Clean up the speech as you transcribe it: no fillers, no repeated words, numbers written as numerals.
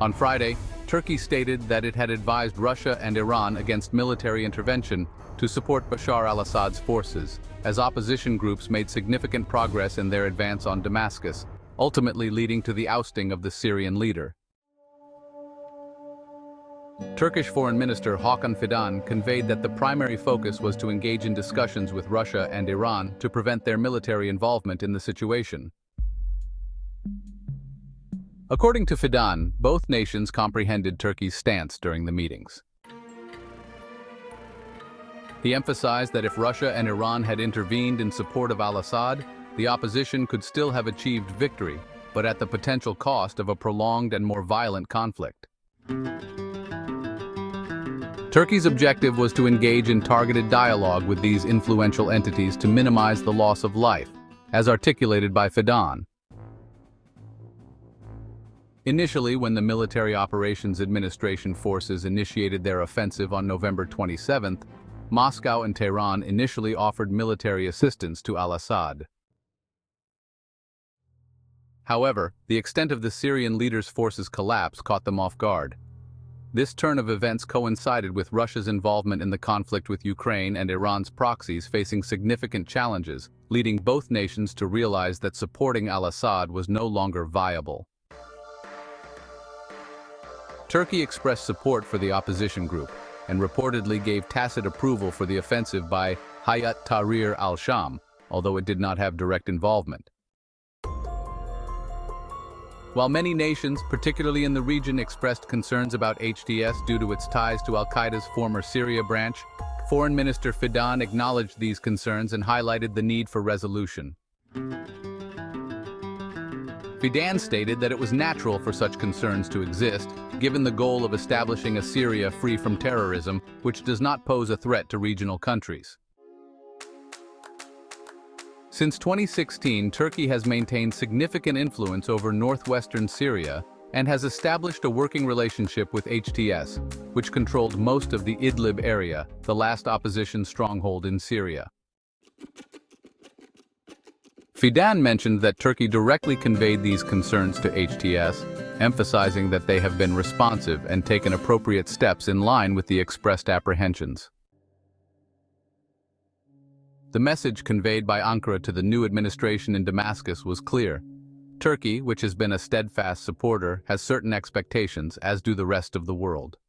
On Friday, Turkey stated that it had advised Russia and Iran against military intervention to support Bashar al-Assad's forces, as opposition groups made significant progress in their advance on Damascus, ultimately leading to the ousting of the Syrian leader. Turkish Foreign Minister Hakan Fidan conveyed that the primary focus was to engage in discussions with Russia and Iran to prevent their military involvement in the situation. According to Fidan, both nations comprehended Turkey's stance during the meetings. He emphasized that if Russia and Iran had intervened in support of al-Assad, the opposition could still have achieved victory, but at the potential cost of a prolonged and more violent conflict. Turkey's objective was to engage in targeted dialogue with these influential entities to minimize the loss of life, as articulated by Fidan. Initially, when the Military Operations Administration forces initiated their offensive on November 27th, Moscow and Tehran initially offered military assistance to al-Assad. However, the extent of the Syrian leader's forces' collapse caught them off guard. This turn of events coincided with Russia's involvement in the conflict with Ukraine and Iran's proxies facing significant challenges, leading both nations to realize that supporting al-Assad was no longer viable. Turkey expressed support for the opposition group and reportedly gave tacit approval for the offensive by Hayat Tahrir al-Sham, although it did not have direct involvement. While many nations, particularly in the region, expressed concerns about HTS due to its ties to al-Qaeda's former Syria branch, Foreign Minister Fidan acknowledged these concerns and highlighted the need for resolution. Fidan stated that it was natural for such concerns to exist, given the goal of establishing a Syria free from terrorism, which does not pose a threat to regional countries. Since 2016, Turkey has maintained significant influence over northwestern Syria and has established a working relationship with HTS, which controlled most of the Idlib area, the last opposition stronghold in Syria. Fidan mentioned that Turkey directly conveyed these concerns to HTS, emphasizing that they have been responsive and taken appropriate steps in line with the expressed apprehensions. The message conveyed by Ankara to the new administration in Damascus was clear. Turkey, which has been a steadfast supporter, has certain expectations, as do the rest of the world.